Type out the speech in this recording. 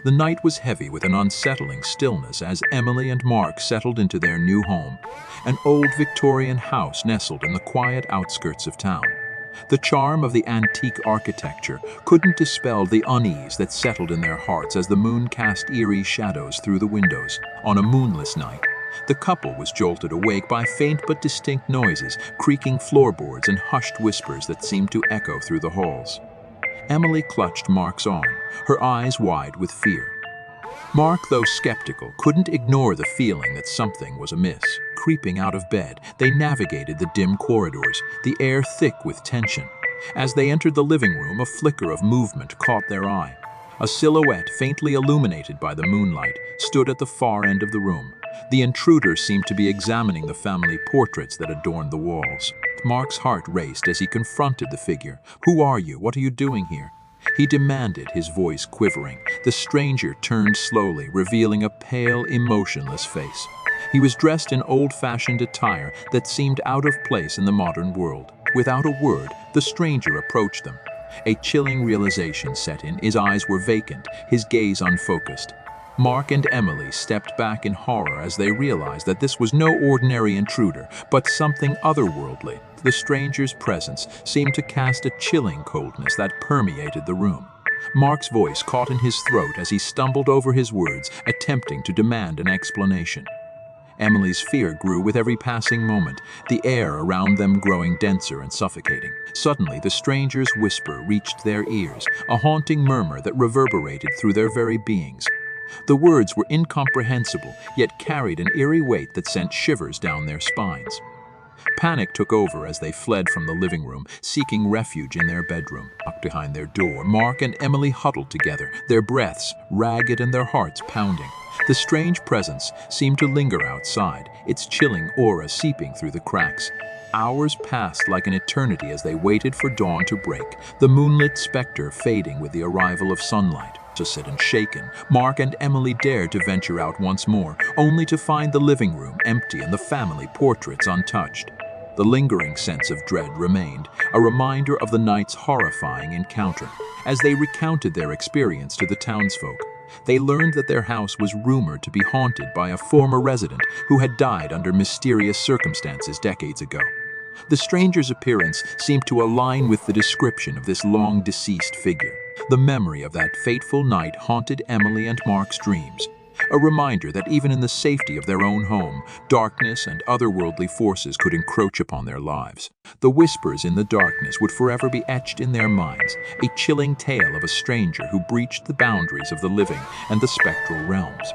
The night was heavy with an unsettling stillness as Emily and Mark settled into their new home, an old Victorian house nestled in the quiet outskirts of town. The charm of the antique architecture couldn't dispel the unease that settled in their hearts as the moon cast eerie shadows through the windows. On a moonless night, the couple was jolted awake by faint but distinct noises, creaking floorboards and hushed whispers that seemed to echo through the halls. Emily clutched Mark's arm, her eyes wide with fear. Mark, though skeptical, couldn't ignore the feeling that something was amiss. Creeping out of bed, they navigated the dim corridors, the air thick with tension. As they entered the living room, a flicker of movement caught their eye. A silhouette, faintly illuminated by the moonlight, stood at the far end of the room. The intruder seemed to be examining the family portraits that adorned the walls. Mark's heart raced as he confronted the figure. "Who are you? What are you doing here?" he demanded, his voice quivering. The stranger turned slowly, revealing a pale, emotionless face. He was dressed in old-fashioned attire that seemed out of place in the modern world. Without a word, the stranger approached them. A chilling realization set in. His eyes were vacant, his gaze unfocused. Mark and Emily stepped back in horror as they realized that this was no ordinary intruder, but something otherworldly. The stranger's presence seemed to cast a chilling coldness that permeated the room. Mark's voice caught in his throat as he stumbled over his words, attempting to demand an explanation. Emily's fear grew with every passing moment, the air around them growing denser and suffocating. Suddenly, the stranger's whisper reached their ears, a haunting murmur that reverberated through their very beings. The words were incomprehensible, yet carried an eerie weight that sent shivers down their spines. Panic took over as they fled from the living room, seeking refuge in their bedroom. Locked behind their door, Mark and Emily huddled together, their breaths ragged and their hearts pounding. The strange presence seemed to linger outside, its chilling aura seeping through the cracks. Hours passed like an eternity as they waited for dawn to break, the moonlit specter fading with the arrival of sunlight. Exhausted and shaken, Mark and Emily dared to venture out once more, only to find the living room empty and the family portraits untouched. The lingering sense of dread remained, a reminder of the night's horrifying encounter. As they recounted their experience to the townsfolk, they learned that their house was rumored to be haunted by a former resident who had died under mysterious circumstances decades ago. The stranger's appearance seemed to align with the description of this long-deceased figure. The memory of that fateful night haunted Emily and Mark's dreams, a reminder that even in the safety of their own home, darkness and otherworldly forces could encroach upon their lives. The whispers in the darkness would forever be etched in their minds, a chilling tale of a stranger who breached the boundaries of the living and the spectral realms.